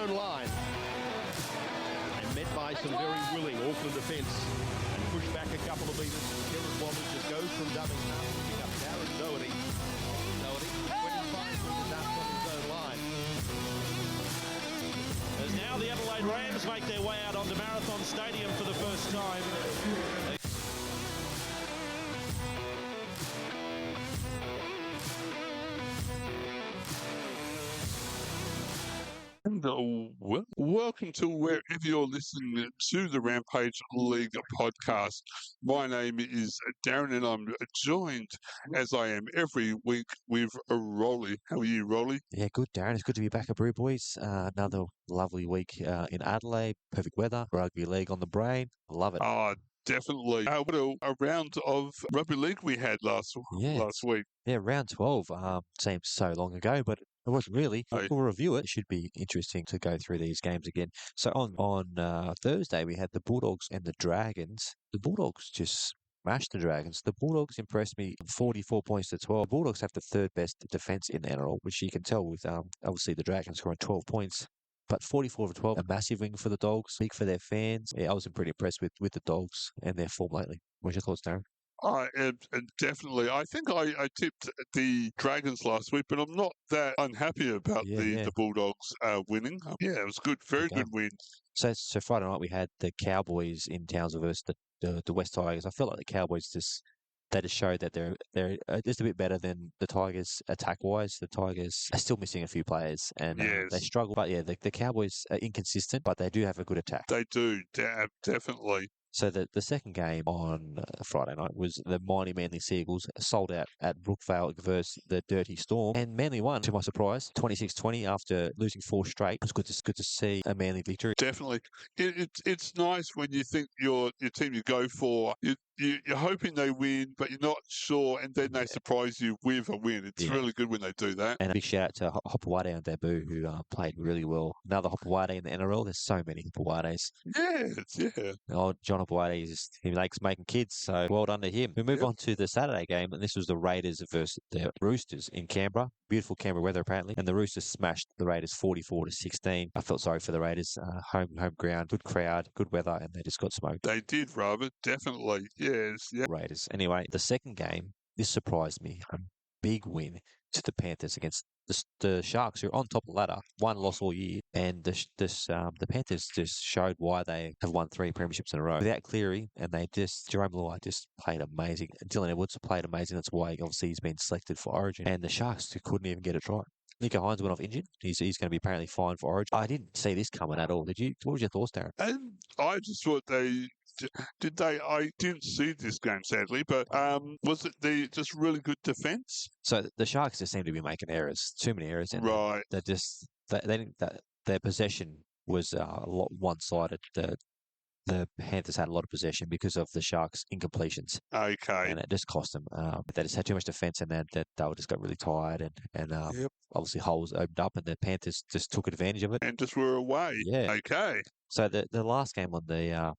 own line. And met by some very willing Auckland defence. And pushed back a couple of metres. Kieran Wallace just goes from dubbing half to pick up Darren Doherty. 25 metres out from his own line. As now the Adelaide Rams make their way out onto Marathon Stadium for the first time. And welcome to wherever you're listening to the Rampage League podcast. My name is Darren and I'm joined, as I am every week, with Rolly. How are you, Rolly? Yeah, good, Darren. It's good to be back at Brew Boys. Another lovely week in Adelaide. Perfect weather. Rugby League on the brain. I love it. Oh, definitely. What a round of Rugby League we had last week. Yeah, round 12 seems so long ago, but it wasn't really. We'll review it. It should be interesting to go through these games again. So on Thursday, we had the Bulldogs and the Dragons. The Bulldogs just smashed the Dragons. The Bulldogs impressed me 44 points to 12. The Bulldogs have the third best defence in the NRL, which you can tell with obviously the Dragons scoring 12 points. But 44 for 12, a massive win for the Dogs, big for their fans. Yeah, I was pretty impressed with the Dogs and their form lately. What's your thoughts, Darren? Definitely. I think I tipped the Dragons last week, but I'm not that unhappy about the Bulldogs winning. Yeah, it was good. Very good win. So Friday night we had the Cowboys in Townsville versus the West Tigers. I felt like the Cowboys just showed that they're just a bit better than the Tigers attack-wise. The Tigers are still missing a few players and they struggle. But yeah, the Cowboys are inconsistent, but they do have a good attack. They do, definitely. So the second game on Friday night was the mighty Manly Seagulls sold out at Brookvale versus the Dirty Storm. And Manly won, to my surprise, 26-20 after losing 4 straight. It was good to see a Manly victory. Definitely. It's nice when you think your team you go for, you're hoping they win, but you're not sure, and then they surprise you with a win. It's really good when they do that. And a big shout out to Hopewade on debut, who played really well. Another Hopewade in the NRL. There's so many Hopewades. Yeah. Oh, John Hopewade, he likes making kids, so well done to him. We move on to the Saturday game, and this was the Raiders versus the Roosters in Canberra. Beautiful Canberra weather, apparently. And the Roosters smashed the Raiders 44-16. I felt sorry for the Raiders. Home ground, good crowd, good weather, and they just got smoked. They did, Robert. Definitely. Yes. Yeah. Raiders. Anyway, the second game, this surprised me. A big win to the Panthers against the Sharks, who are on top of the ladder, one loss all year. And the Panthers just showed why they have won 3 premierships in a row. Without Cleary, and Jerome Luai just played amazing. Dylan Edwards played amazing. That's why obviously he's been selected for Origin. And the Sharks couldn't even get a try. Nico Hines went off injured. He's going to be apparently fine for Origin. I didn't see this coming at all. Did you? What was your thoughts, Darren? I just thought I didn't see this game, sadly, but was it just really good defence? So the Sharks just seem to be making errors, too many errors. And right. Their possession was a lot one-sided. The Panthers had a lot of possession because of the Sharks' incompletions. Okay. And it just cost them. They just had too much defence, and then they just got really tired, and obviously holes opened up, and the Panthers just took advantage of it. And just were away. Yeah. Okay. So the last game on the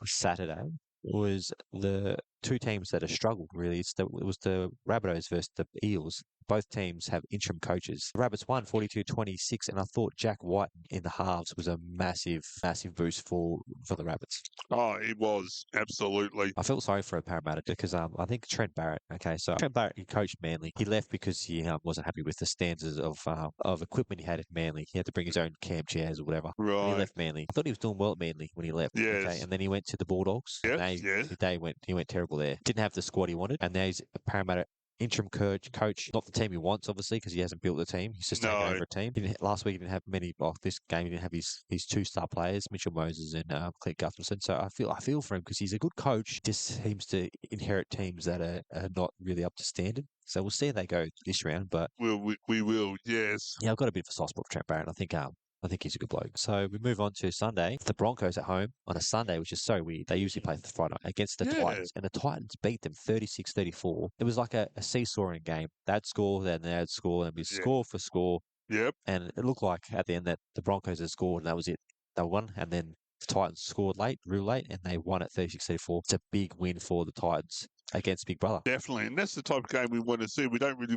Saturday was the two teams that have struggled, really. It was the Rabbitohs versus the Eels. Both teams have interim coaches. The Rabbits won 42-26, and I thought Jack White in the halves was a massive, massive boost for the Rabbits. Oh, it was. Absolutely. I felt sorry for Parramatta because I think Trent Barrett, Trent Barrett, he coached Manly. He left because he wasn't happy with the standards of equipment he had at Manly. He had to bring his own camp chairs or whatever. Right. When he left Manly. I thought he was doing well at Manly when he left. Yes. Okay, and then he went to the Bulldogs. Yes. He went terrible there. Didn't have the squad he wanted, and now he's a Parramatta interim coach, not the team he wants, obviously, because he hasn't built the team. He's just taken over a team. Last week he didn't have many. This game he didn't have his 2 star players, Mitchell Moses and Clint Gutherson. So I feel for him because he's a good coach. Just seems to inherit teams that are not really up to standard. So we'll see how they go this round. But we will, yes. Yeah, I've got a bit of a soft spot for Trent Barrett. I think he's a good bloke. So we move on to Sunday. The Broncos at home on a Sunday, which is so weird. They usually play the Friday night against the Titans, and the Titans beat them 36-34. It was like a seesawing game. They'd score, then they'd score, and we score for score. Yep. And it looked like at the end that the Broncos had scored, and that was it. They won, and then the Titans scored real late, and they won at 36-34. It's a big win for the Titans. against Big Brother. Definitely. And that's the type of game we want to see. We don't really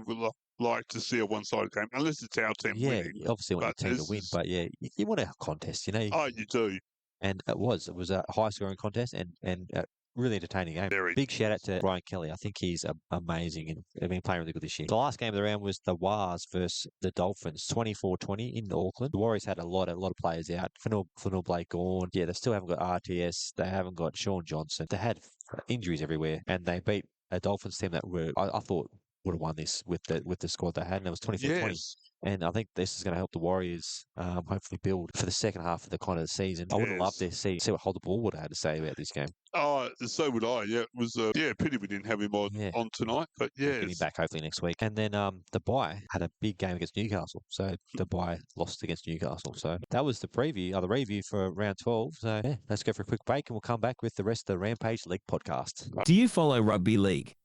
like to see a one-sided game, unless it's our team Yeah, winning. you obviously want your team to win, but yeah, you want a contest, you know. Oh, you do. And it was a high scoring contest and a really entertaining game. Very. Big shout out to Brian Kelly. I think he's amazing and they've been playing really good this year. The last game of the round was the Wars versus the Dolphins, 24-20 in Auckland. The Warriors had a lot of players out. Fennell Blake gone. Yeah, they still haven't got RTS. They haven't got Sean Johnson. They had injuries everywhere, and they beat a Dolphins team that I thought would have won this with the squad they had, and it was 24-20. Yes. And I think this is going to help the Warriors hopefully build for the second half of the season. I would have loved to see what Hold the Ball would have had to say about this game. Oh, so would I. Yeah, it was pity we didn't have him on tonight, but yeah, Get him back hopefully next week. And then the Bye had a big game against Newcastle, so the Bye lost against Newcastle. So that was the review for round 12. So yeah, let's go for a quick break, and we'll come back with the rest of the Rampage League podcast. Do you follow Rugby League?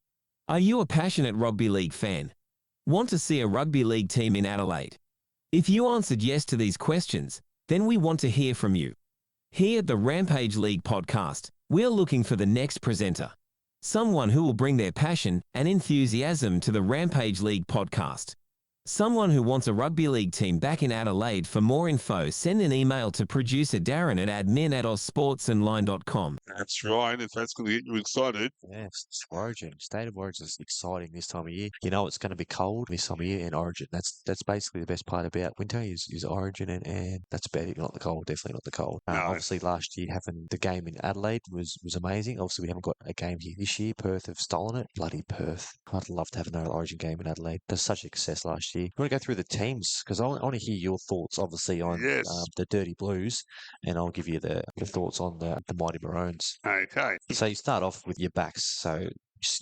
Are you a passionate Rugby League fan? Want to see a Rugby League team in Adelaide? If you answered yes to these questions, then we want to hear from you. Here at the Rampage League podcast, we're looking for the next presenter. Someone who will bring their passion and enthusiasm to the Rampage League podcast. Someone who wants a rugby league team back in Adelaide. For more info, send an email to producer Darren at admin@aussportsonline.com. that's right. If that's going to get you excited. Yeah, Origin. State of Origin is exciting this time of year. You know it's going to be cold this time of year in Origin. That's basically the best part about winter is Origin, and that's about it. Not the cold, definitely not the cold. No. Obviously, last year having the game in Adelaide was amazing. Obviously, we haven't got a game here this year. Perth have stolen it. Bloody Perth. I'd love to have another Origin game in Adelaide. There's such a success last year. You want to go through the teams? Because I want to hear your thoughts, obviously, on the Dirty Blues, and I'll give you the thoughts on the Mighty Maroons. Okay. So you start off with your backs. So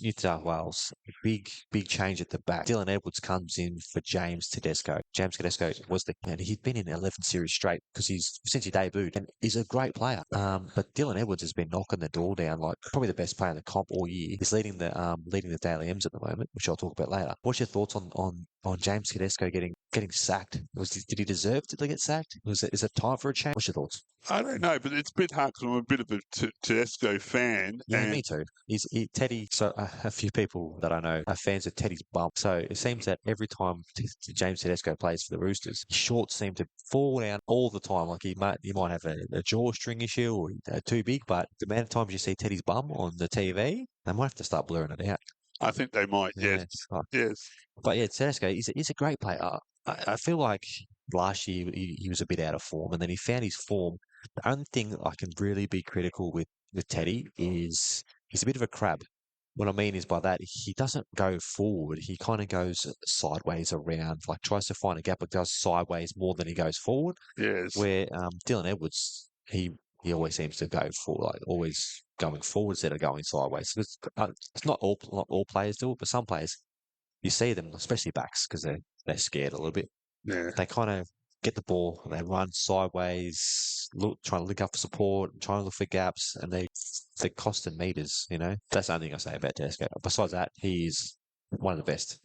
New South Wales, big change at the back. Dylan Edwards comes in for James Tedesco. James Tedesco and he'd been in 11 series straight because since he debuted, and he's a great player. But Dylan Edwards has been knocking the door down, like probably the best player in the comp all year. He's leading the Daily M's at the moment, which I'll talk about later. What's your thoughts on James Tedesco getting sacked? Did he deserve to get sacked? Is it time for a change? What's your thoughts? I don't know, but it's a bit hard because I'm a bit of a Tedesco fan. Yeah, me too. Teddy. So a few people that I know are fans of Teddy's bump. So it seems that every time James Tedesco plays for the Roosters, his shorts seem to fall down all the time. Like he might have a jawstring issue or too big, but the amount of times you see Teddy's bum on the TV, they might have to start blurring it out. I think they might, yes. Yes. But yeah, Tedesco, he's a great player. I feel like last year he was a bit out of form, and then he found his form. The only thing I can really be critical with Teddy is he's a bit of a crab. What I mean is by that, he doesn't go forward. He kind of goes sideways around, like tries to find a gap, but does sideways more than he goes forward. Yes. Where Dylan Edwards, he always seems to go forward, like always going forward instead of going sideways. It's not all players do it, but some players, you see them, especially backs, because they're scared a little bit. Yeah. They kind of get the ball and they run sideways, trying to look up for support, trying to look for gaps, and they're costing meters, you know. That's the only thing I say about Tedesco. Besides that, he is one of the best.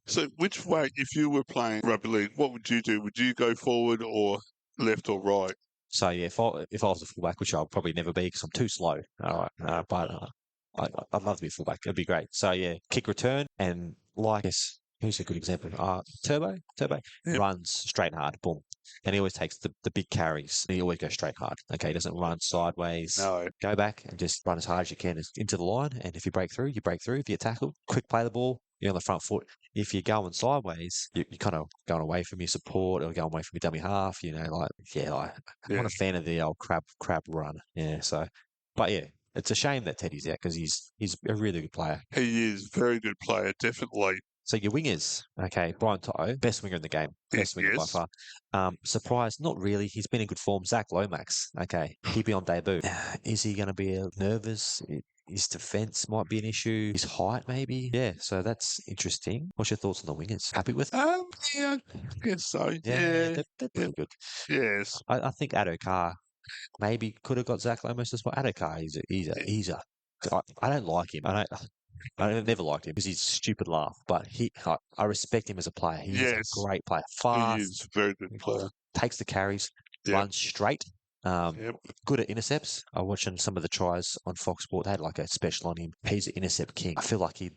So which way, if you were playing rugby league, what would you do? Would you go forward or left or right? So yeah, if I was a fullback, which I'll probably never be because I'm too slow. All right, but I'd love to be a fullback. It'd be great. So yeah, kick return and who's a good example? Turbo runs straight hard, boom. And he always takes the big carries. He always goes straight hard. Okay, he doesn't run sideways. No. Go back and just run as hard as you can into the line. And if you break through, you break through. If you tackle, quick play the ball. You're on the front foot. If you're going sideways, you're kind of going away from your support or going away from your dummy half. You know, I'm not a fan of the old crab run. Yeah. So, but yeah. It's a shame that Teddy's out because he's a really good player. He is a very good player, definitely. So your wingers, okay, Brian To'o, best winger in the game, best winger by far. Surprised, not really. He's been in good form. Zach Lomax, okay, he'd be on debut. Is he going to be nervous? His defence might be an issue. His height, maybe. Yeah, so that's interesting. What's your thoughts on the wingers? Happy with? Yeah, I guess so. Yeah, they're pretty good. Yes, I think Adokar maybe could have got Zach Lomax as well. Adokar, I don't like him. I never liked him because he's a stupid laugh, but I respect him as a player. He's a great player. Fast. He is a very good player. Takes the carries, runs straight. Yep. Good at intercepts. I'm watching some of the tries on Fox Sport. They had like a special on him. He's an intercept king. I feel like he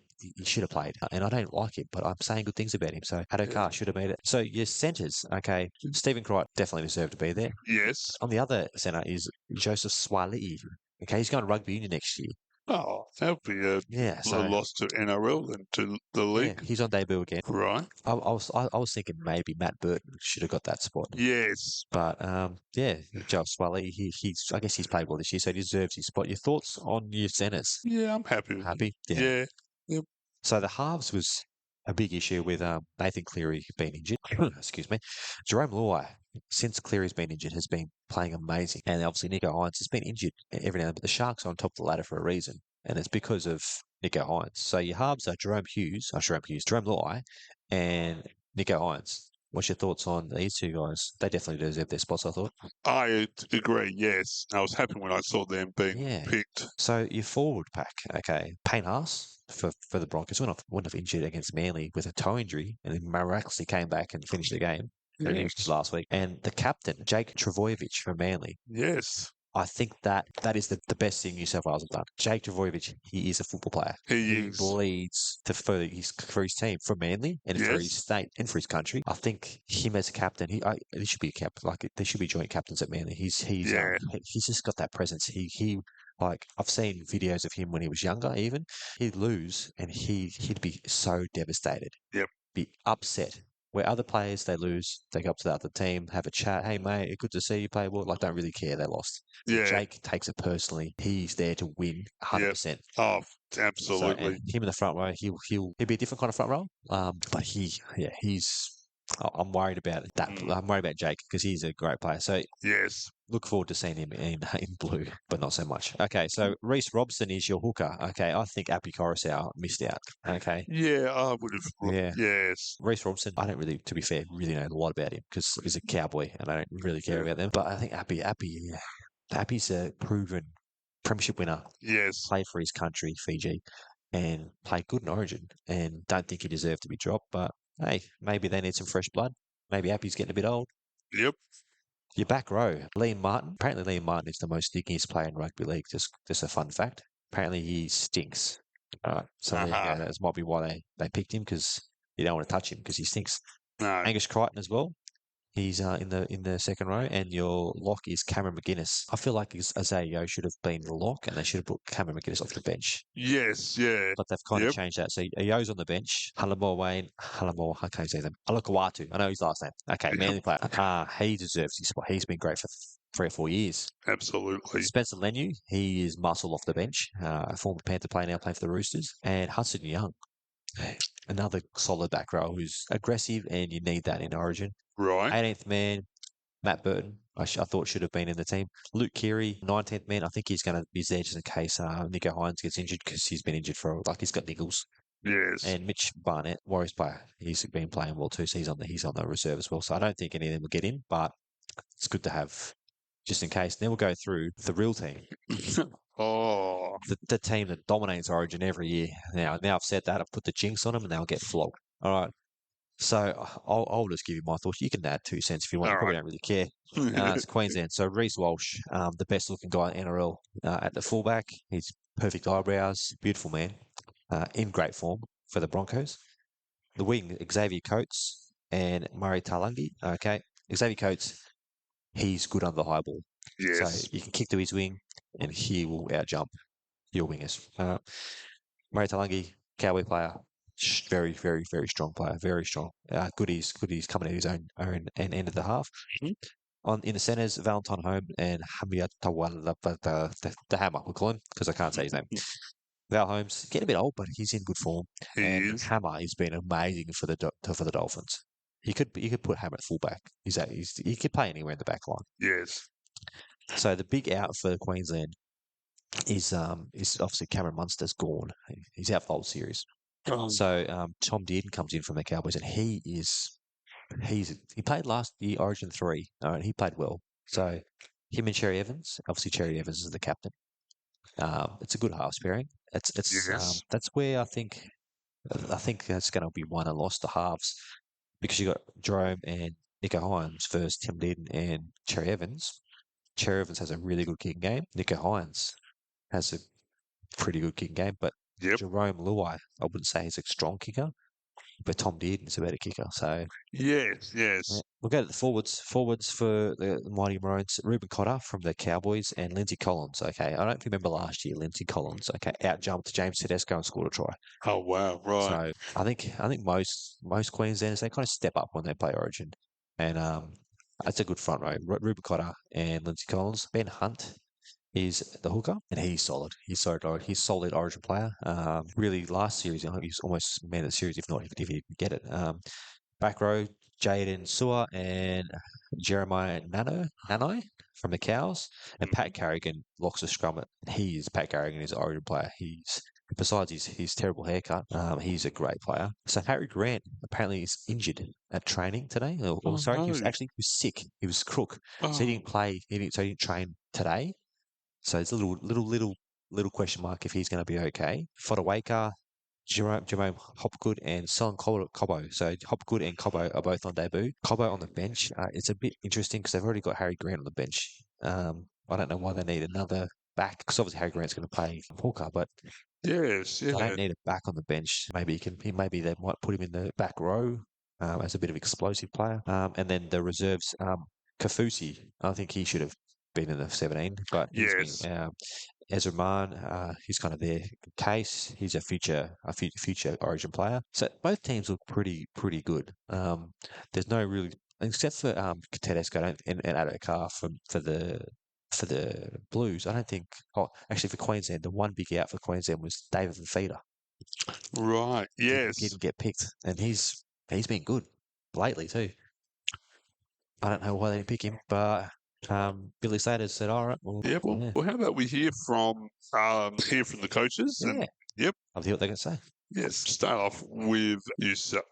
should have played, and I don't like him, but I'm saying good things about him. So Hadokar should have made it. So your centres, okay. Stephen Crichton definitely deserved to be there. Yes. On the other centre is Joseph Swali'i. Okay, he's going to rugby union next year. Oh, that would be a Yeah, so loss to NRL and to the yeah, league. he's on debut again. Right. I was thinking maybe Matt Burton should have got that spot. Yes. But yeah, Joe Swally, he's I guess he's played well this year, so he deserves his spot. Your thoughts on your centres? Yeah, I'm happy with Happy? it. Yeah. Yeah. Yep. So the halves was a big issue with Nathan Cleary being injured. Excuse me. Jerome Luai, since Cleary's been injured, has been playing amazing. And obviously Nico Hines has been injured every now and then, but the Sharks are on top of the ladder for a reason. And it's because of Nico Hines. So your halves are Jerome Luai, and Nico Hines. What's your thoughts on these two guys? They definitely deserve their spots, I thought. I agree, yes. I was happy when I saw them being picked. So your forward pack, okay. Payne Haas for the Broncos went off injured against Manly with a toe injury and then miraculously came back and finished the game last week. And the captain, Jake Travojevic from Manly. Yes. I think that is the best thing New South Wales have done. Jake Travojevic, he is a football player. He is. Bleeds for his team, for Manly, and for his state and for his country. I think him as a captain, he should be a captain. Like they should be joint captains at Manly. He's just got that presence. He like I've seen videos of him when he was younger. Even he'd lose and he'd be so devastated. Yep. Be upset. Where other players, they lose, they go up to the other team, have a chat. Hey, mate, good to see you play well. Like, don't really care. They lost. Yeah. Jake takes it personally. He's there to win 100%. Oh, absolutely. So, and him in the front row, he'll be a different kind of front row. But he's. I'm worried about that. I'm worried about Jake because he's a great player. So yes, look forward to seeing him in blue, but not so much. Okay, so Reece Robson is your hooker. Okay, I think Api Coruscant missed out. Okay. Yeah, I would have. Yeah. Yes. Reece Robson, I don't really, to be fair, really know a lot about him because he's a cowboy and I don't really care about them. But I think Api's a proven premiership winner. Yes. Played for his country, Fiji, and played good in Origin and don't think he deserved to be dropped. But hey, maybe they need some fresh blood. Maybe Api's getting a bit old. Yep. Your back row, Liam Martin. Apparently, Liam Martin is the most stinkiest player in rugby league. Just a fun fact. Apparently, he stinks. All right, so that might be why they picked him because you don't want to touch him because he stinks. No. Angus Crichton as well. He's in the second row, and your lock is Cameron McGuinness. I feel like Isaiah Yeo should have been the lock, and they should have put Cameron McGuinness off the bench. Yes, yeah. But they've kind of changed that. So Yeo's on the bench. I can't say them. Alakawatu. I know his last name. Okay, Manly player. He deserves his spot. He's been great for 3 or 4 years. Absolutely. Spencer Leniu, he is muscle off the bench. Former Panther player, now playing for the Roosters. And Hudson Young, another solid back row who's aggressive, and you need that in Origin. Right. 18th man, Matt Burton, I thought should have been in the team. Luke Keary, 19th man. I think he's going to be there just in case Nico Hines gets injured because he's been injured he's got niggles. Yes. And Mitch Barnett, Warriors player, he's been playing well too, so he's on the reserve as well. So I don't think any of them will get in, but it's good to have just in case. Then we'll go through the real team. The team that dominates Origin every year. Now I've said that, I've put the jinx on them and they'll get flogged. All right. So I'll just give you my thoughts. You can add 2 cents if you want. I probably don't really care. It's Queensland. So Reece Walsh, the best looking guy in NRL at the fullback. He's perfect eyebrows, beautiful man, in great form for the Broncos. The wing, Xavier Coates and Murray Talangi. Okay, Xavier Coates, he's good under the high ball. Yes. So you can kick to his wing and he will outjump your wingers. Murray Talangi, Cowboy player. Very, very, very strong player. Very strong. Goodies coming at his own end of the half. Mm-hmm. In the centres, Valentine Home and Hamiata the Hammer, we'll call him, because I can't say his name. Val Holmes, getting a bit old, but he's in good form. And Hammer has been amazing for the Dolphins. He could put Hammer at fullback. He could play anywhere in the back line. Yes. So the big out for Queensland is obviously Cameron Munster's gone. He's out for the whole series. So Tom Dearden comes in from the Cowboys, and he played last year Origin 3. He played well. So him and Cherry Evans, obviously Cherry Evans is the captain. It's a good halves pairing. That's where I think that's going to be won and lost, the halves, because you got Jerome and Nico Hines versus Tim Dearden and Cherry Evans. Cherevins has a really good kicking game. Nico Hines has a pretty good kicking game, but Yep. Jerome Luai, I wouldn't say he's a strong kicker, but Tom Dearden's a better kicker. So Yes. we'll go to the forwards. Forwards for the Mighty Maroons, Ruben Cotter from the Cowboys and Lindsay Collins. Okay, I don't remember last year, Lindsay Collins, okay, out jumped James Tedesco and scored a try. Oh wow, right. So I think most Queenslanders, they kind of step up when they play Origin, and that's a good front row. Ruben Cotter and Lindsay Collins. Ben Hunt is the hooker, and he's solid. He's solid Origin player. Really, last series, I think he's almost man of the series, if not if he didn't get it. Back row, Jaden Sewer and Jeremiah Nanai from the Cows, and Pat Carrigan locks the scrum. Pat Carrigan is an Origin player. Besides his terrible haircut, he's a great player. So Harry Grant apparently is injured at training today. He was sick. He was crook, so he didn't play. He didn't train today. So it's a little question mark if he's going to be okay. Fodawaker, Jerome Hopgood and Son Cobbo. So Hopgood and Cobbo are both on debut. Cobbo on the bench. It's a bit interesting because they've already got Harry Grant on the bench. I don't know why they need another back, because obviously Harry Grant's going to play hooker, but they don't need a back on the bench. Maybe they might put him in the back row as a bit of explosive player. And then the reserves, Kafusi. I think he should have been in the 17, but he's been. Ezra Mann, he's kind of their case. He's a future Origin player. So both teams look pretty good. There's no really, except for Tedesco and Adokar for the Blues. I don't think. Oh, actually, for Queensland, the one big out for Queensland was David Fafita. Right. Yes. He didn't get picked, and he's been good lately too. I don't know why they didn't pick him, but Billy Slater said, "All right, well, Well, how about we hear from the coaches? Yeah. And, yep. I'll hear what they can say." Yes. Start off with we'll start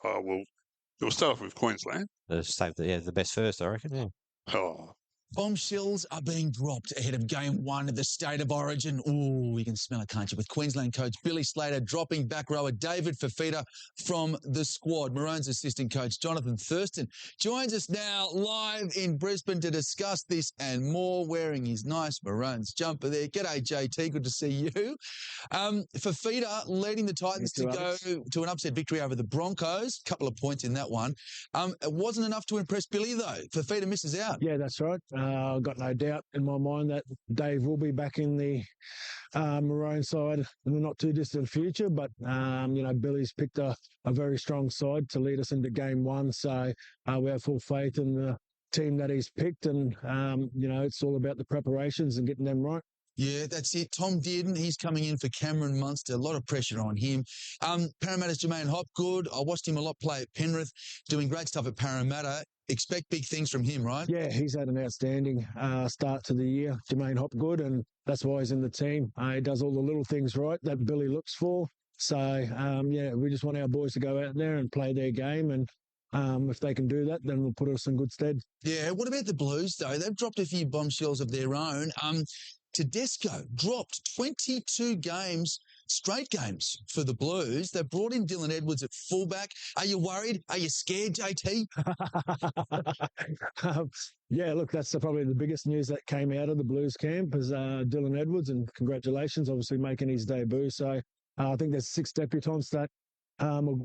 off with Queensland. The best first, I reckon. Yeah. Oh. Bombshells are being dropped ahead of Game 1 of the State of Origin. Ooh, you can smell it, can't you? With Queensland coach Billy Slater dropping back rower David Fafita from the squad. Maroons assistant coach Jonathan Thurston joins us now live in Brisbane to discuss this and more, wearing his nice Maroons jumper there. G'day, JT. Good to see you. Fafita leading the Titans to go to an upset victory over the Broncos. Couple of points in that one. It wasn't enough to impress Billy, though. Fafita misses out. Yeah, that's right. I've got no doubt in my mind that Dave will be back in the Maroon side in the not too distant future. But, Billy's picked a very strong side to lead us into Game 1. So we have full faith in the team that he's picked. And, it's all about the preparations and getting them right. Yeah, that's it. Tom Dearden, he's coming in for Cameron Munster. A lot of pressure on him. Parramatta's Jermaine Hopgood. I watched him a lot play at Penrith, doing great stuff at Parramatta. Expect big things from him, right? Yeah, he's had an outstanding start to the year, Jermaine Hopgood, and that's why he's in the team. He does all the little things right that Billy looks for. So, we just want our boys to go out there and play their game, and if they can do that, then we'll put us in good stead. Yeah, what about the Blues, though? They've dropped a few bombshells of their own. Tedesco dropped 22 straight games for the Blues. They brought in Dylan Edwards at fullback. Are you worried? Are you scared, JT? Yeah, look, that's probably the biggest news that came out of the Blues camp is Dylan Edwards, and congratulations, obviously making his debut. So I think there's 6 debutants that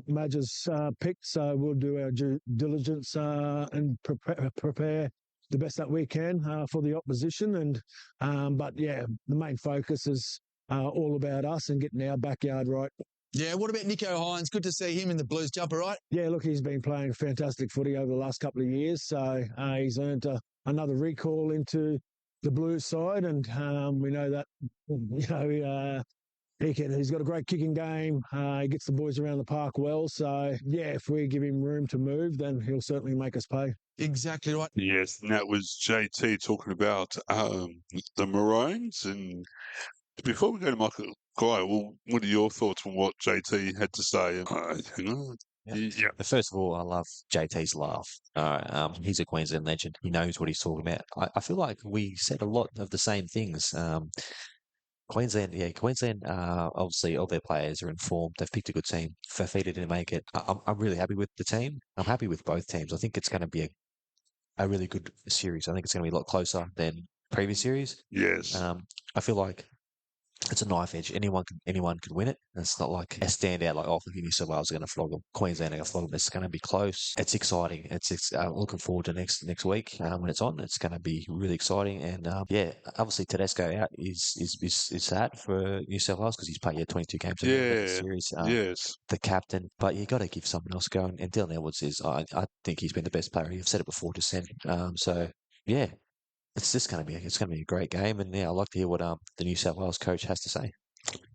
Madge has picked, so we'll do our due diligence and prepare the best that we can for the opposition. But the main focus is all about us and getting our backyard right. Yeah, what about Nico Hines? Good to see him in the Blues jumper, right? Yeah, look, he's been playing fantastic footy over the last couple of years, so he's earned another recall into the Blues side, and we know that he's got a great kicking game. He gets the boys around the park well. So, if we give him room to move, then he'll certainly make us pay. Exactly right. Yes, and that was JT talking about the Maroons. And before we go to Michael Guy, what are your thoughts on what JT had to say? First of all, I love JT's laugh. He's a Queensland legend. He knows what he's talking about. I feel like we said a lot of the same things. Queensland, obviously all their players are informed. They've picked a good team. Fafita didn't make it. I'm really happy with the team. I'm happy with both teams. I think it's going to be a really good series. I think it's going to be a lot closer than previous series. Yes. I feel like it's a knife edge. Anyone can win it. It's not like a standout like, oh, New South Wales are going to flog them, Queensland are going to flog them. It's going to be close. It's exciting. It's looking forward to next week when it's on. It's going to be really exciting. And yeah, obviously Tedesco out is sad for New South Wales because he's played 22 games in the Yeah. series. Yes. The captain, but you got to give someone else going. And Dylan Edwards is, I think he's been the best player. You've said it before, just then. So yeah, it's going to be a great game. And yeah, I'd like to hear what the New South Wales coach has to say.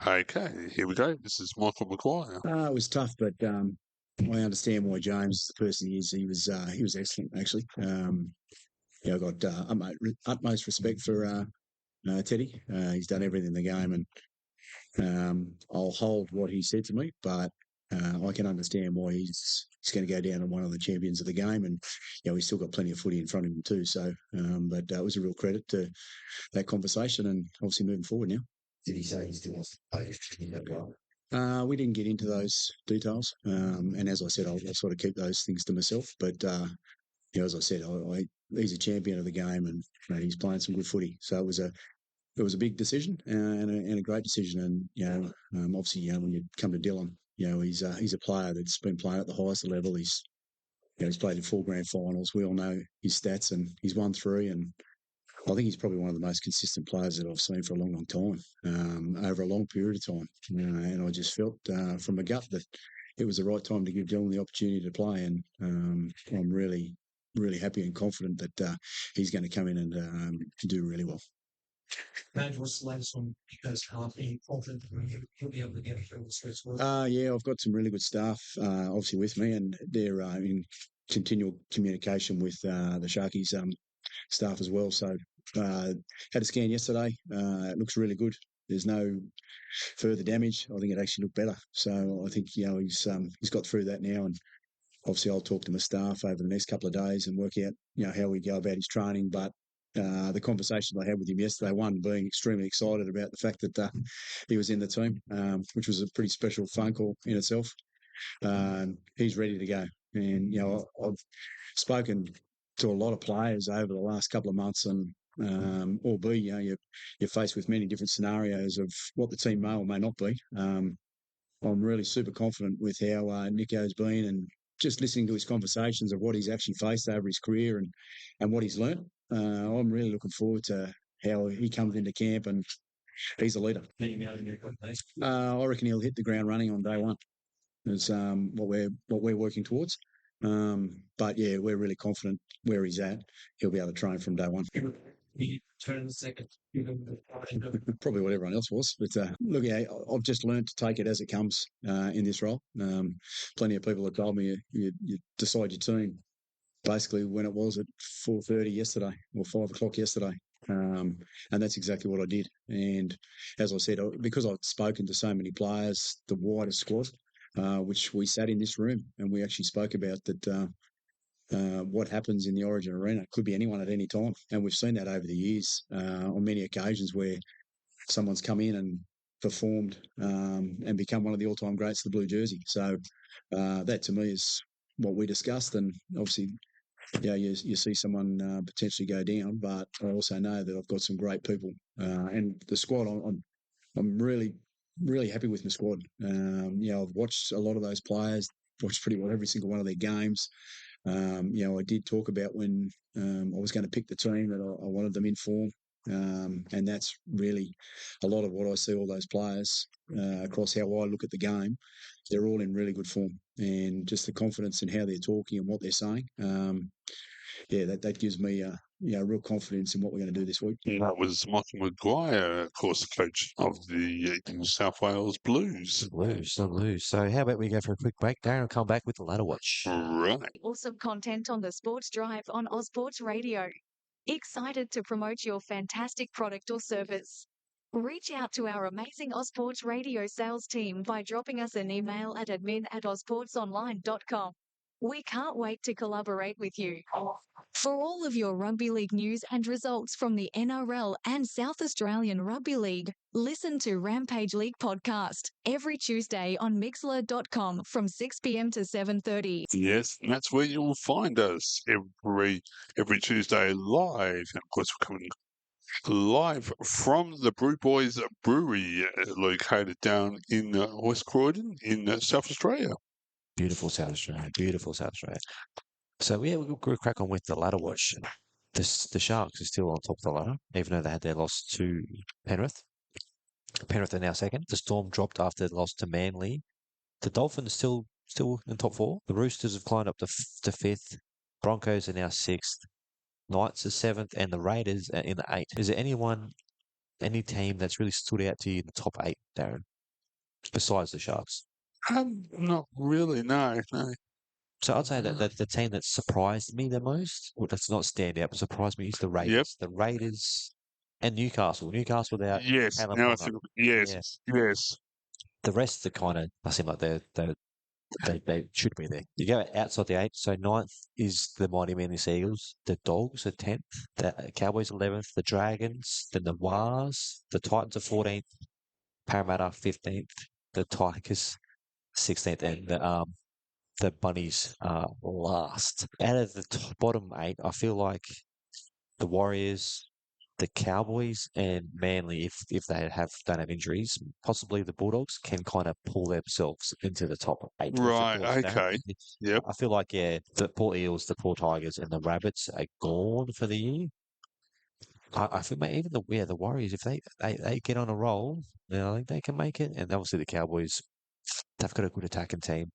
Okay, here we go. This is Michael Maguire. It was tough, but I understand why James, the person he is, he was excellent actually. I got utmost respect for Teddy. He's done everything in the game, and I'll hold what he said to me, but I can understand why he's going to go down as one of the champions of the game, and he's still got plenty of footy in front of him too. So, but it was a real credit to that conversation, and obviously moving forward now. Did he say he still wants to play? We didn't get into those details, and as I said, I'll sort of keep those things to myself. But as I said, he's a champion of the game, and he's playing some good footy. So it was a big decision and a great decision. And obviously, when you come to Dylan, he's a player that's been playing at the highest level. He's played in 4 grand finals. We all know his stats, and he's won 3. And I think he's probably one of the most consistent players that I've seen for a long, long time, over a long period of time. And I just felt from my gut that it was the right time to give Dylan the opportunity to play. And I'm really, really happy and confident that he's going to come in and do really well. What's the latest on because confident he'll be able to get through the stress? Yeah, I've got some really good staff, obviously with me, and they're in continual communication with the Sharkies staff as well. So had a scan yesterday. It looks really good. There's no further damage. I think it actually looked better. So I think he's got through that now, and obviously I'll talk to my staff over the next couple of days and work out how we go about his training. But the conversation I had with him yesterday, one being extremely excited about the fact that he was in the team, which was a pretty special phone call in itself. He's ready to go, and I've spoken to a lot of players over the last couple of months, and albeit you're faced with many different scenarios of what the team may or may not be. I'm really super confident with how Nico's been, and just listening to his conversations of what he's actually faced over his career and what he's learnt. I'm really looking forward to how he comes into camp, and he's a leader. I reckon he'll hit the ground running on day one. Is what we're working towards. But yeah, we're really confident where he's at. He'll be able to train from day one. Turn the second. Probably what everyone else was. But look, I've just learned to take it as it comes in this role. Plenty of people have told me you decide your team basically when it was at 4:30 yesterday or 5 o'clock yesterday. And that's exactly what I did. And as I said, because I've spoken to so many players, the wider squad, which we sat in this room and we actually spoke about that what happens in the Origin arena could be anyone at any time. And we've seen that over the years on many occasions where someone's come in and performed and become one of the all-time greats of the blue jersey. So that to me is what we discussed. And obviously, you see someone potentially go down, but I also know that I've got some great people. And the squad, I'm really, really happy with my squad. I've watched a lot of those players, watched pretty well every single one of their games. I did talk about when I was going to pick the team that I wanted them in form. And that's really a lot of what I see all those players across how I look at the game. They're all in really good form, and just the confidence in how they're talking and what they're saying. That gives me real confidence in what we're going to do this week. That was Michael Maguire, of course, the coach of the New South Wales Blues. The Blues. So how about we go for a quick break? Darren will come back with the ladder watch. Right. Awesome content on the Sports Drive on Ozsports Radio. Excited to promote your fantastic product or service? Reach out to our amazing Ozsports Radio sales team by dropping us an email at admin@ozsportsonline.com. We can't wait to collaborate with you. For all of your rugby league news and results from the NRL and South Australian Rugby League, listen to Rampage League podcast every Tuesday on Mixler.com from 6 p.m. to 7:30. Yes, and that's where you will find us every Tuesday live. And of course, we're coming live from the Brew Boys Brewery, located down in West Croydon in South Australia. Beautiful South Australia. Beautiful South Australia. So, yeah, we'll crack on with the ladder watch. The Sharks are still on top of the ladder, even though they had their loss to Penrith. Penrith are now second. The Storm dropped after the loss to Manly. The Dolphins still in top four. The Roosters have climbed up to fifth. Broncos are now sixth. Knights are seventh, and the Raiders are in the eighth. Is there any team that's really stood out to you in the top eight, Darren, besides the Sharks? Not really, no. So I'd say that the team that surprised me the most, well, that's not stand out, but surprised me is the Raiders. Yep. The Raiders and Newcastle. Newcastle without Yes, Caleb now I Bonner. think, yes. The rest are kind of, I seem like they should be there. You go outside the eight, so ninth is the Mighty Manly Seagulls. The Dogs are 10th. The Cowboys 11th. The Dragons. Then the Wars. The Titans are 14th. Parramatta 15th. The Tigers 16th. And the Bunnies are last. Out of the bottom eight, I feel like the Warriors, the Cowboys, and Manly, if they don't have injuries, possibly the Bulldogs can kind of pull themselves into the top eight. Right, okay. Yep. I feel like, the poor Eels, the poor Tigers, and the Rabbits are gone for the year. I feel even the Warriors, if they get on a roll, I think they can make it. And obviously the Cowboys, they've got a good attacking team.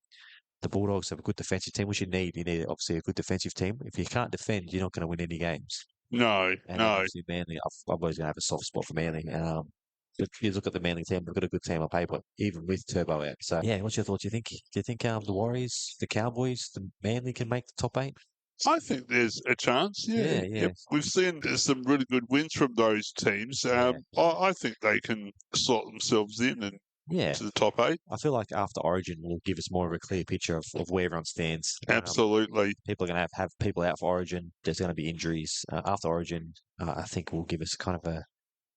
The Bulldogs have a good defensive team, which you need. You need obviously a good defensive team. If you can't defend, you're not going to win any games. No. Obviously Manly, I'm always going to have a soft spot for Manly. But you look at the Manly team, they've got a good team on paper, even with Turbo out. So, yeah, what's your thoughts? Do you think the Warriors, the Cowboys, the Manly can make the top eight? I think there's a chance, yeah. Yep. We've seen some really good wins from those teams. I think they can slot themselves in and to the top eight. I feel like after Origin will give us more of a clear picture of where everyone stands. Absolutely. People are going to have people out for Origin. There's going to be injuries. After Origin, I think will give us kind of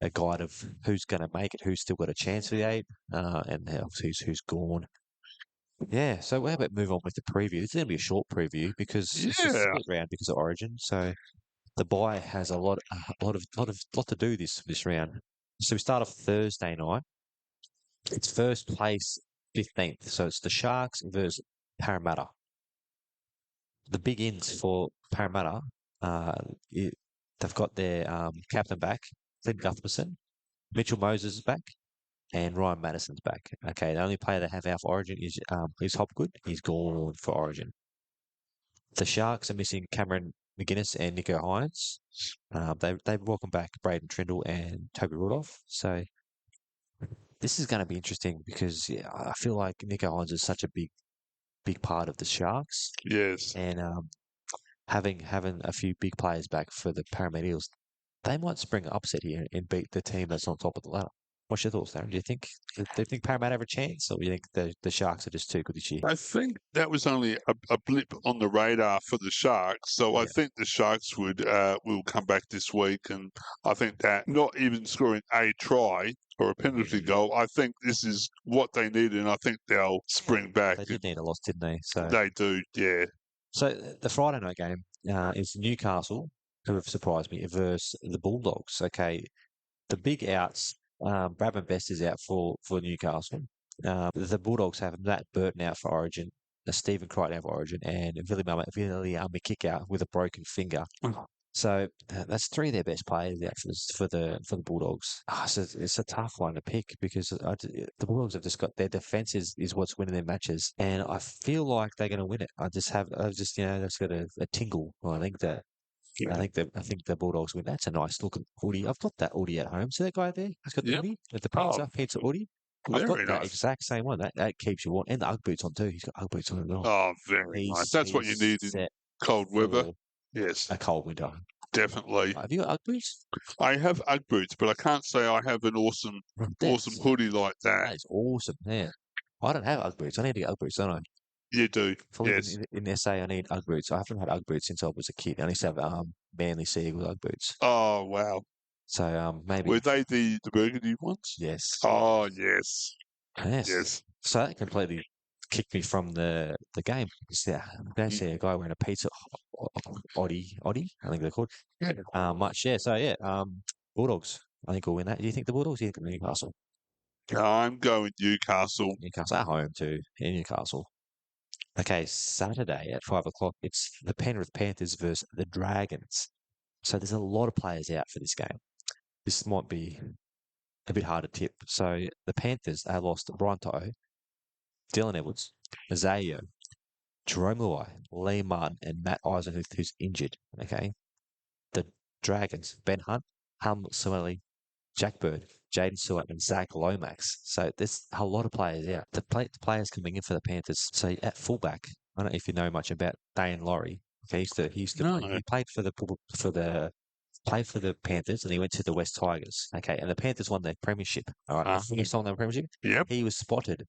a guide of who's going to make it, who's still got a chance for the eight, and who's gone. Yeah, so how about move on with the preview? This is going to be a short preview because it's a split round because of Origin. So the bye has a lot to do this round. So we start off Thursday night. It's first place 15th. So it's the Sharks versus Parramatta. The big ins for Parramatta, they've got their captain back, Clint Gutherson, Mitchell Moses is back, and Ryan Madison's back. Okay, the only player they have out for Origin is Hopgood. He's gone for Origin. The Sharks are missing Cameron McGuinness and Nico Hines. They've welcomed back Braden Trindle and Toby Rudolph. So this is going to be interesting because I feel like Nico Hines is such a big part of the Sharks. Yes. And having a few big players back for the Parramatta Eels, they might spring an upset here and beat the team that's on top of the ladder. What's your thoughts, Darren? Do you think Parramatta have a chance, or do you think the Sharks are just too good this year? I think that was only a blip on the radar for the Sharks. So I think the Sharks will come back this week, and I think that not even scoring a try or a penalty goal, I think this is what they need, and I think they'll spring back. They did need a loss, didn't they? So they do, yeah. So the Friday night game is Newcastle, who have surprised me, versus the Bulldogs. Okay, the big outs. Bradman Best is out for Newcastle. The Bulldogs have Matt Burton out for Origin, Stephen Crichton out for Origin, and Viliami kick out with a broken finger. So that's three of their best players out for the Bulldogs. So it's a tough one to pick because the Bulldogs have just got their defense is what's winning their matches, and I feel like they're going to win it. I've just got a tingle. I think the Bulldogs win. That's a nice looking hoodie. I've got that hoodie at home. See that guy there? He's got the hoodie with the pizza hoodie. I've got that exact same one. That keeps you warm. And the Ugg boots on too. He's got Ugg boots on as well. Oh, very nice. That's what you need in cold weather. Yes. A cold winter. Definitely. Have you got Ugg boots? I have Ugg boots, but I can't say I have an awesome hoodie like that. That is awesome. Yeah. I don't have Ugg boots. I need to get Ugg boots, don't I? You do, yes. In SA, I need Ugg boots. I haven't had Ugg boots since I was a kid. I used to have Manly Seagull Ugg boots. Oh, wow. So maybe... Were they the burgundy ones? Yes. Oh, yes. Yes. So that completely kicked me from the game. Yeah, I don't see a guy wearing a pizza Oddie, I think they're called. Much, yeah. So, yeah, Bulldogs, I think, will win that. Do you think the Bulldogs? Do you think Newcastle? I'm going Newcastle. Newcastle at home too, in Newcastle. Okay, Saturday at 5 o'clock, it's the Penrith Panthers versus the Dragons. So there's a lot of players out for this game. This might be a bit hard to tip. So the Panthers, they lost Brian To'o, Dylan Edwards, Zayo, Jerome Luai, Lee Martin, and Matt Eisen, who's injured. Okay. The Dragons, Ben Hunt, Helmut Sueli, Jack Bird, Jaden Stewart, and Zach Lomax. So there's a lot of players out. The players coming in for the Panthers. So at fullback, I don't know if you know much about Dane Laurie. Okay, he played for the Panthers, and he went to the West Tigers. Okay, and the Panthers won their premiership. All right, the first time they won the premiership. Yep. He was spotted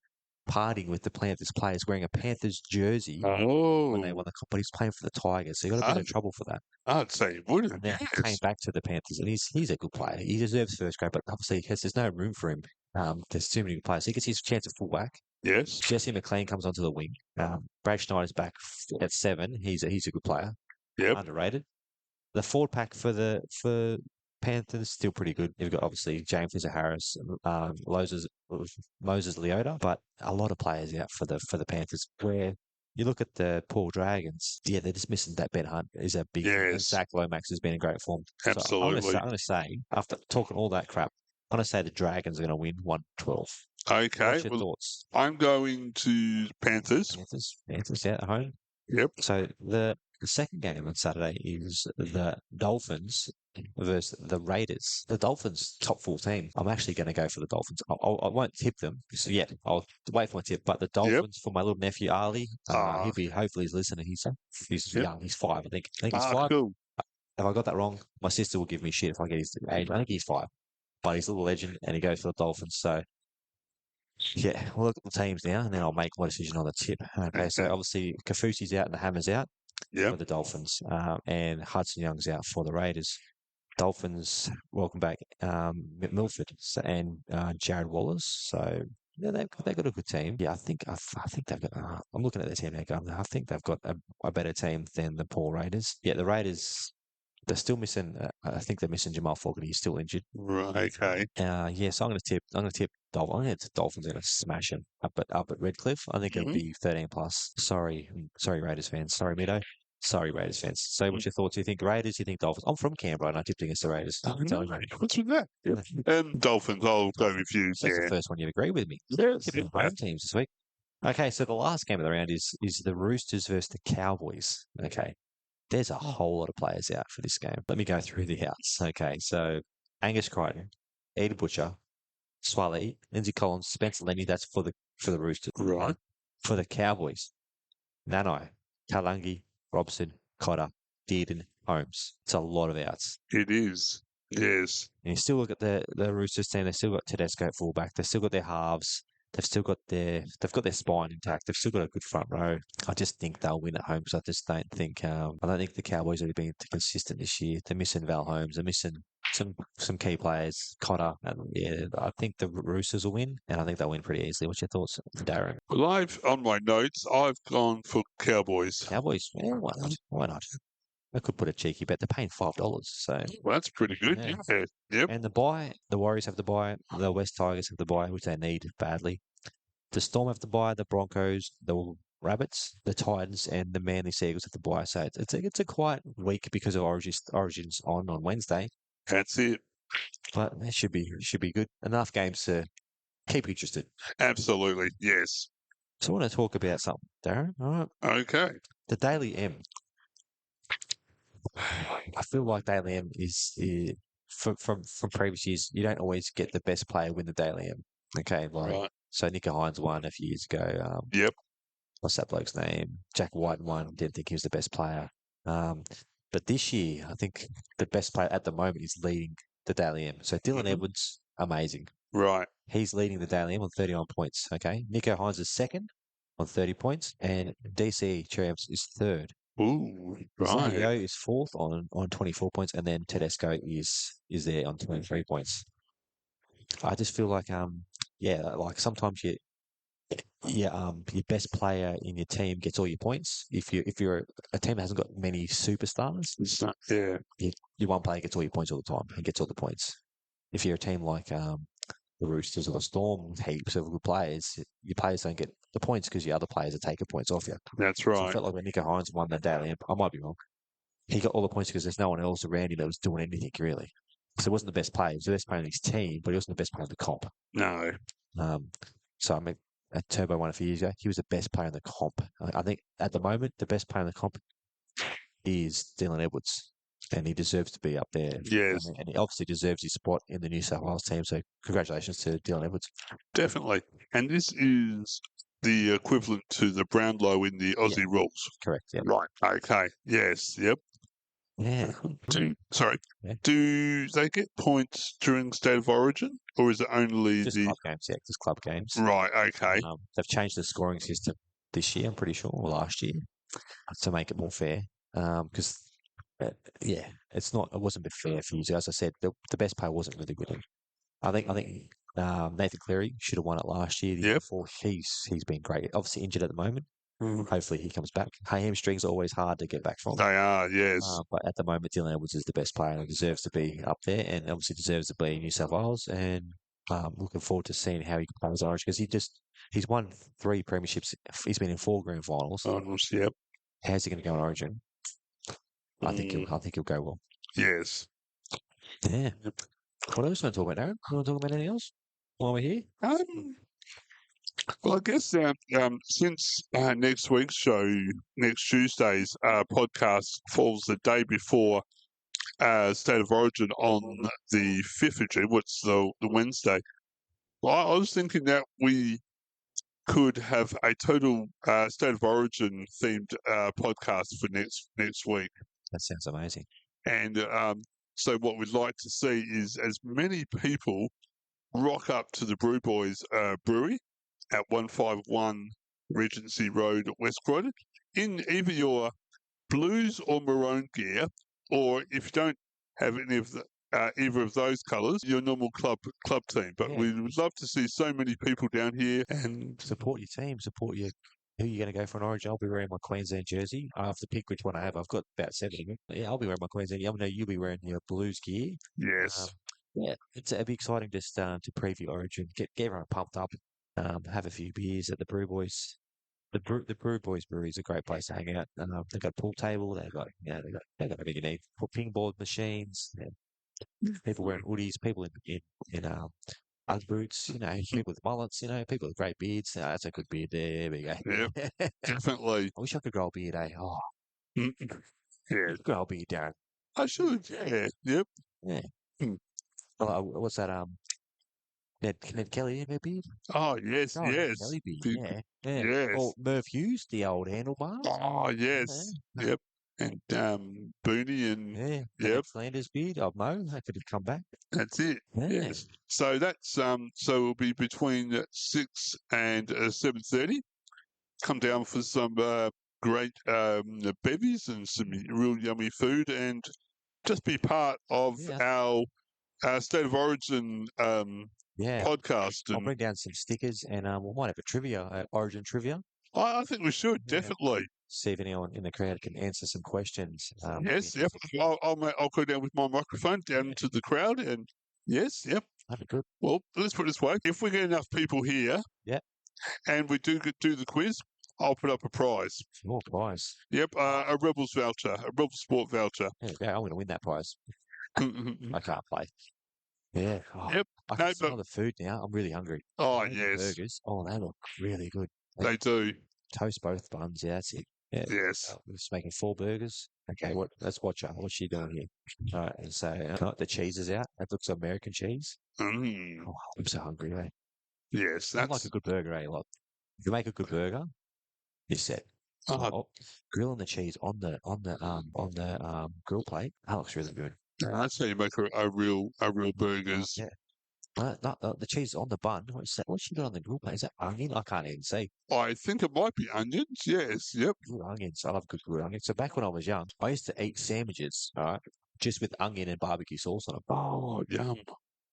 partying with the Panthers players wearing a Panthers jersey when they won the cup, but he's playing for the Tigers, so he got a bit of trouble for that. I'd say he would. And then he came back to the Panthers, and he's a good player. He deserves first grade, but obviously there's no room for him. There's too many good players. So he gets his chance at fullback. Yes. Jesse McLean comes onto the wing. Brad Schneider's back at 7. He's a good player. Yep. Underrated. The forward pack for Panthers still pretty good. You've got obviously James Harris, Moses Leota, but a lot of players out for the Panthers. Where you look at the Paul Dragons, they're just missing that Ben Hunt is a big. Yes. Zach Lomax has been in great form. Absolutely. So I'm going to say after talking all that crap, I'm going to say the Dragons are going to win 1-12. Okay. What's your thoughts? I'm going to Panthers. Panthers out at home. Yep. So the second game on Saturday is the Dolphins versus the Raiders. The Dolphins, top 4 team. I'm actually going to go for the Dolphins. I won't tip them yet. I'll wait for my tip. But the Dolphins, for my little nephew Arlie, hopefully he's listening. He's young. He's 5, I think. I think he's 5. Cool. If I got that wrong, my sister will give me shit if I get his age. I think he's 5. But he's a little legend, and he goes for the Dolphins. So, yeah, we'll look at the teams now, and then I'll make my decision on the tip. Okay, so obviously Kafusi's out and the Hammer's out for the Dolphins, and Hudson Young's out for the Raiders. Dolphins, welcome back, Milford and Jared Wallace. So yeah, they've got a good team. Yeah, I think they've got. I'm looking at their team now. I think they've got a better team than the Paul Raiders. Yeah, the Raiders. They're still missing. I think they're missing Jamal Fogarty. He's still injured. Right. Okay. So I'm going to tip Dolphins. I think the Dolphins are going to smash them up at Redcliffe. I think it'll be 13 plus. Sorry, Raiders fans. Sorry, Mido. Sorry, Raiders fans. So, what's your thoughts? Do you think Raiders? Do you think Dolphins? I'm from Canberra, and I tipped against the Raiders. What's with that? And Dolphins. I'll go with you. That's the first one you'd agree with me. Tipping home teams this week. Okay, so the last game of the round is the Roosters versus the Cowboys. Okay. There's a whole lot of players out for this game. Let me go through the outs. Okay, so Angus Crichton, Eda Butcher, Swally, Lindsay Collins, Spencer Lenny. That's for the Roosters. Right. For the Cowboys, Nanai, Kalangi, Robson, Cotter, Dearden, Holmes. It's a lot of outs. It is. Yes. And you still look at the Roosters team. They've still got Tedesco at fullback. They've still got their halves. They've got their spine intact. They've still got a good front row. I just think they'll win at home. So I just don't think the Cowboys have been consistent this year. They're missing Val Holmes. They're missing some key players. Cotter. And I think the Roosters will win, and I think they'll win pretty easily. What's your thoughts, Darren? Well, on my notes, I've gone for Cowboys. Cowboys? Yeah, why not? Why not? I could put a cheeky bet. They're paying $5, so that's pretty good. Yeah. Yep. And the Warriors have the bye. The West Tigers have the bye, which they need badly. The Storm have the bye. The Broncos, the Rabbits, the Titans, and the Manly Seagulls have the bye. So it's a quiet week because of Origins on Wednesday. That's it. But it should be good. Enough games to keep interested. Absolutely, yes. So I want to talk about something, Darren. All right. Okay. The Daily M. I feel like Daily M is from previous years. You don't always get the best player win the Daily M. Okay, so Nico Hines won a few years ago. Yep. What's that bloke's name? Jack White won. Didn't think he was the best player. But this year, I think the best player at the moment is leading the Daily M. So Dylan Edwards, amazing. Right. He's leading the Daily M on 31 points. Okay. Nico Hines is second on 30 points, and DC Cherries is third. Ooh, right. Zayo is fourth on 24 points, and then Tedesco is there on 23 points. I just feel like like sometimes your best player in your team gets all your points. If you're a team that hasn't got many superstars, Yeah. your one player gets all your points all the time and gets all the points. If you're a team like the Roosters or the Storm with heaps of good players, your players don't get the points because your other players are taking points off you. That's So I right. felt like when Nico Hines won that daily, I might be wrong. He got all the points because there's no one else around him that was doing anything really. So he wasn't the best player. He was the best player in his team, but he wasn't the best player in the comp. No. So I mean, at Turbo won a few years ago, he was the best player in the comp. I think at the moment, the best player in the comp is Dylan Edwards, and he deserves to be up there. Yes. And he obviously deserves his spot in the New South Wales team. So congratulations to Dylan Edwards. Definitely. And this is the equivalent to the Brownlow in the Aussie rules. Correct. Yeah. Right. Okay. Yes. Yep. Yeah. Do they get points during State of Origin, or is it only Just club games? Yeah, just club games. Right. Okay. They've changed the scoring system this year, I'm pretty sure, or last year, to make it more fair. Because it wasn't a bit fair for you. As I said, the best player wasn't really good. I think Nathan Cleary should have won it last year. The year before, he's been great. Obviously injured at the moment. Hopefully he comes back. Hamstrings are always hard to get back from. They are, yes. But at the moment, Dylan Edwards is the best player and deserves to be up there, and obviously deserves to be in New South Wales. And looking forward to seeing how he plays Orange because he's won 3 premierships. He's been in 4 grand finals. Yep. How's he going to go in Origin? I think he'll go well. Yes. Yeah. What else do you want to talk about, Darren? You want to talk about anything else while we're here? Well, I guess since next week's show, next Tuesday's podcast falls the day before State of Origin on the 5th of June, what's the Wednesday. Well, I was thinking that we could have a total State of Origin themed podcast for next week. That sounds amazing. And so what we'd like to see is as many people rock up to the Brew Boys Brewery at 151 Regency Road, West Croydon, in either your blues or maroon gear, or if you don't have any of either of those colours, your normal club team. But we would love to see so many people down here and support your team, support who you're going to go for an Origin. I'll be wearing my Queensland jersey. I have to pick which one I have. I've got about 7 of them. Yeah, I'll be wearing my Queensland. I know you'll be wearing your Blues gear. Yes. It'd be exciting just to preview Origin, get everyone pumped up, have a few beers at the Brew Boys. The Brew Boys Brewery is a great place to hang out. They've got a pool table. They've got everything you need. Pingboard machines. People wearing hoodies. People in Ugg boots. People with mullets. People with great beards. That's a good beard there. There we go. Yeah, definitely. I wish I could grow a beard. Oh, yeah, grow a beard, Darren. I should. Yeah. Yep. Yeah. What's that? Ned Kelly, Ned beard? Oh, yes, yes. Kelly beard, yeah. Yes. Or Merv Hughes, the old handlebars. Oh, yes. Yeah. Yep. And Booney and yep. Flanders beard. Oh, Mo, that could have come back. That's it. Yeah. Yes. So that's so it'll be between 6 and 7:30. Come down for some great bevies and some real yummy food, and just be part of our State of Origin podcast. I'll bring down some stickers, and we might have a trivia, Origin trivia. I think we should definitely see if anyone in the crowd can answer some questions. Yes, yep. I'll go down with my microphone down into the crowd, and yes, yep. That'd be good. Well, let's put it this way: if we get enough people here, and we do the quiz, I'll put up a prize. Oh, prize. Yep, a Rebels voucher, a Rebel Sport voucher. Yeah, I'm going to win that prize. I can't play. Yeah. Oh, yep. I can smell the food now. I'm really hungry. Oh, yes. Burgers. Oh, they look really good. They do. Toast both buns. Yeah, that's it. Yeah. Yes. We're just making 4 burgers. Okay, let's watch her. What's she doing here? All right, and so the cheese is out. That looks American cheese. Oh, I'm so hungry, eh? Yes, that's like a good burger, eh? Like, if you make a good burger, you're set. Grilling the cheese on the grill plate. That looks really good. That's how you make a real burgers. Yeah. The cheese on the bun. What's that? What's she got on the grill plate? Is that onion? I can't even see. I think it might be onions. Yes. Yep. Good onions. I love good onions. So back when I was young, I used to eat sandwiches, all right, just with onion and barbecue sauce on them. Oh, yum.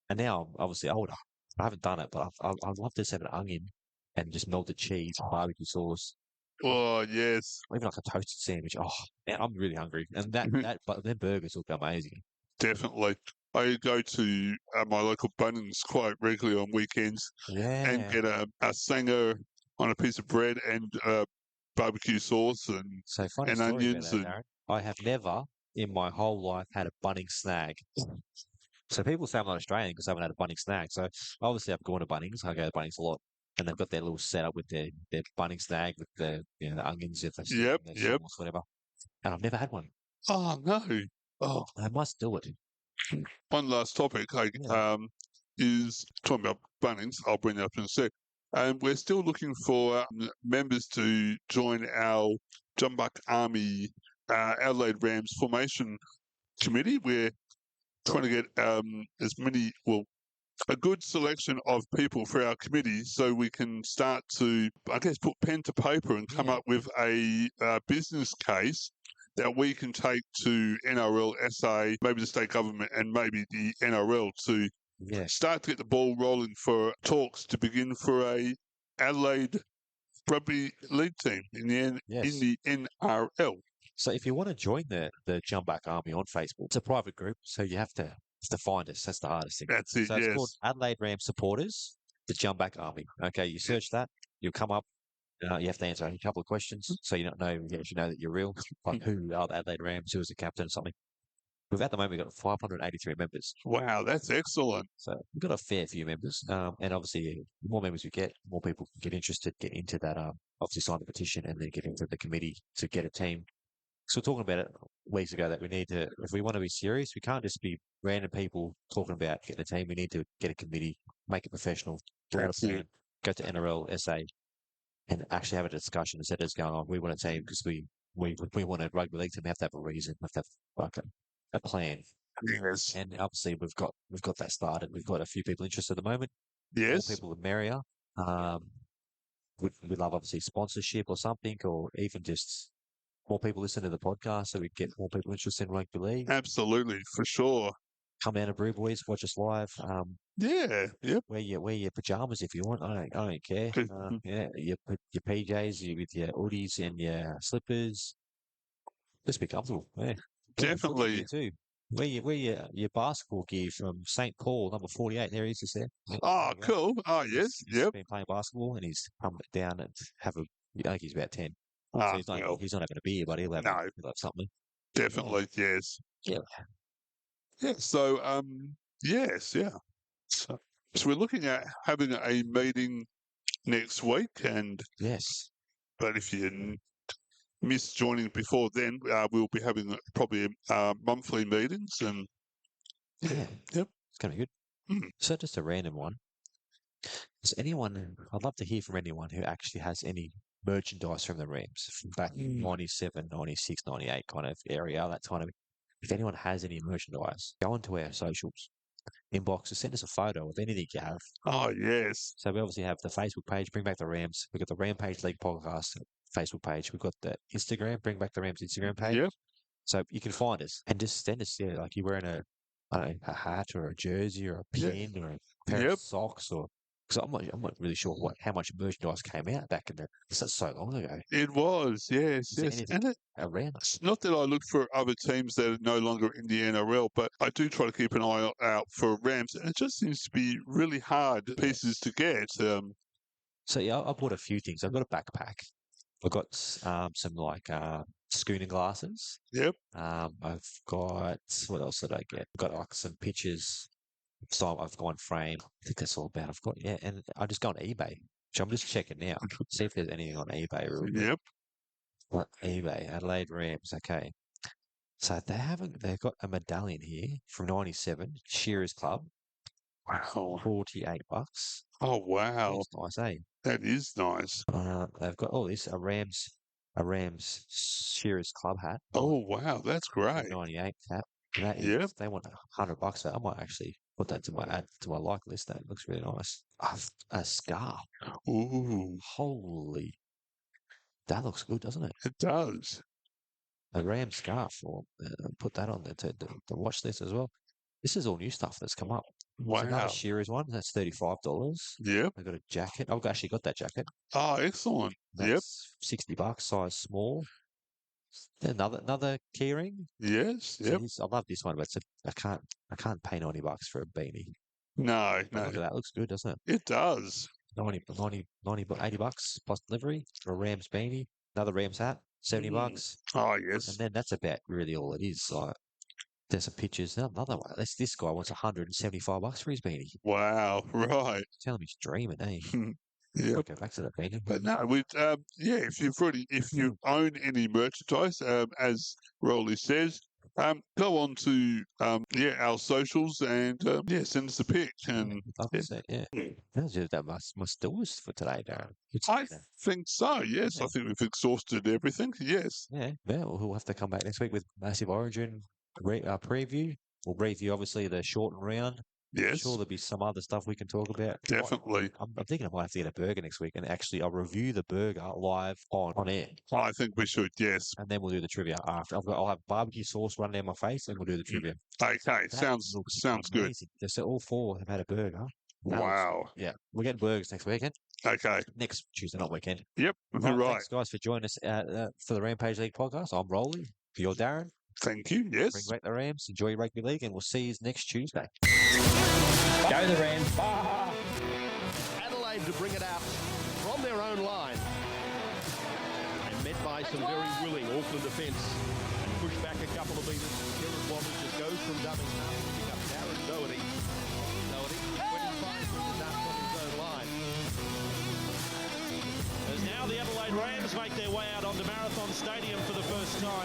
And now I'm obviously older. I haven't done it, but I'd love to just have an onion and just melted cheese, barbecue sauce, Oh, yes, or even like a toasted sandwich. Oh, man, I'm really hungry. And but their burgers look amazing. definitely. I go to my local Bunnings quite regularly on weekends and Yeah. get a sanger on a piece of bread and barbecue sauce So funny and story about onions that, and Darren. I have never in my whole life had a Bunnings snag. So people say I'm not Australian because I haven't had a Bunnings snag. So obviously I've gone to Bunnings. I go to Bunnings a lot. And they've got their little setup with their Bunnings snag with the onions if they stick yep, in their yep. sauce, whatever. And I've never had one. Oh no. Oh, I must do it. one last topic Yeah. is talking about Bunnings. I'll bring it up in a sec. And we're still looking for members to join our Jumbuck Army Adelaide Rams formation committee. We're trying to get as many, well, a good selection of people for our committee so we can start to, I guess, put pen to paper and come Yeah. up with a business case that we can take to NRL, SA, maybe the state government and maybe the NRL to Yeah. start to get the ball rolling for talks to begin for a Adelaide Rugby League team in the Yes. NRL. So if you want to join the Jumbuck Army on Facebook, it's a private group, so you have to find us. That's the hardest thing. That's it, So it's called yes. Adelaide Rams Supporters, the Jumbuck Army. Okay, you search that, you'll come up. You have to answer a couple of questions, so you don't know you actually know that you're real. Like who are the Adelaide Rams? Who is the captain or something? At the moment we've got 583 members, Wow, that's excellent. so we've got a fair few members. And obviously, the more members we get, more people get interested, get into that. Obviously, sign the petition and then get into the committee to get a team. So we're talking about it weeks ago that we need to, if we want to be serious, we can't just be random people talking about getting a team. We need to get a committee, make it professional, go That's it. to NRL, SA, and actually have a discussion instead of just going on. We want a team because we want a rugby league team. We have to have a reason. We have to have like a plan. Yes. And obviously we've got that started. We've got a few people interested at the moment. More Yes. people the merrier. We'd love obviously sponsorship or something, or even just more people listen to the podcast so we get more people interested in rugby league. Absolutely, for sure. Come down to Brew Boys, watch us live. Yeah, yep. Wear your pajamas if you want. I don't care. Yeah, your PJs with your hoodies and your slippers. Just be comfortable. Yeah, Definitely. gear too. Wear your basketball gear from St. Paul, number 48. There he is, just there. Oh, cool. Oh, yes. He's Yep. been playing basketball and he's come down and I think he's about 10. So Ah, he's not well, having a beer, but he'll have something. definitely, yes. Yeah. Yeah, so, yes, yeah. So we're looking at having a meeting next week, and Yes. but if you miss joining before then, we'll be having probably monthly meetings, and Yeah. yep. It's going to be good. Mm. So just a random one. I'd love to hear from anyone who actually has any merchandise from the Rams from back in 97, 96, 98 kind of area, that kind of. If anyone has any merchandise, go onto our socials, inbox, send us a photo of anything you have. Oh, yes. So we obviously have the Facebook page, Bring Back the Rams. We've got the Rampage League podcast Facebook page. We've got the Instagram, Bring Back the Rams Instagram page. Yep. So you can find us and just send us, like you're wearing a hat or a jersey or a pin or a pair of socks or. Because I'm not really sure how much merchandise came out back in there. That's so long ago. It was, yes, yes. And around? It's not that I look for other teams that are no longer in the NRL, but I do try to keep an eye out for Rams. And it just seems to be really hard pieces to get. So yeah, I bought a few things. I've got a backpack. I've got some like schooner glasses. Yep. I've got, what else did I get? I've got like some pictures. So I've gone frame. I think that's all about. I've got, and I just go on eBay, which I'm just checking now. See if there's anything on eBay. Yep. What eBay? Adelaide Rams. Okay. So they've got a medallion here from 97, Shearers Club. Wow. $48. Oh, wow. That's nice, eh? That is nice. They've got all this, a Rams Shearers Club hat. Oh, wow. That's great. 98 cap. They want $100 for that. I might actually put that to my like list. That looks really nice. A scarf. Ooh. Holy. That looks good, doesn't it? It does. A Ram scarf. Or put that on there to watch this as well. This is all new stuff that's come up. There's another Wow. Shearer's one. That's $35. Yep. I got a jacket. I've actually got that jacket. Oh, excellent. Yep. That's $60, size small. Another keyring. Yes. So Yep. I love this one, but I can't pay $90 for a beanie. No, But no. look at that. Looks good, doesn't it? It does. 80 bucks plus delivery for a Rams beanie. Another Rams hat, $70. Oh, And yes. then that's about really all it is. Like, there's some pictures. Another one. This guy wants $175 for his beanie. Wow. Right. Telling me he's dreaming, eh? Yeah. We'll go back to that beanie. But no, if you own any merchandise, as Rolly says, go on to our socials and send us a pic. And Love to see it, yeah. That must do us for today, Darren. I think so. Yes, Yeah. I think we've exhausted everything. Yes. Yeah, we'll have to come back next week with massive Origin preview. We'll review obviously the shortened round. I'm Yes. sure there'll be some other stuff we can talk about. Definitely. I'm thinking I might have to get a burger next week, and actually I'll review the burger live on air, I think we should. Yes. and then we'll do the trivia after. I'll have barbecue sauce running down my face, and we'll do the trivia. Okay. That Sounds looks good. amazing. So all four have had a burger. That looks Wow. good. Yeah, we're getting burgers next weekend. Okay. Next Tuesday, not weekend. Yep. Right. Thanks, guys, for joining us for the Rampage League podcast. I'm Rolly. You're Darren. Thank you. Yes. Bring back the Rams. Enjoy your rugby league, and we'll see you next Tuesday. Go the Rams. Adelaide to bring it out from their own line. And met by some very willing Auckland defence. And push back a couple of metres. Kieran Wobbers just goes from dumbing half to pick up Darren Doherty. Doherty, 25 with the nuts on his own line. As now the Adelaide Rams make their way out onto Marathon Stadium for the first time.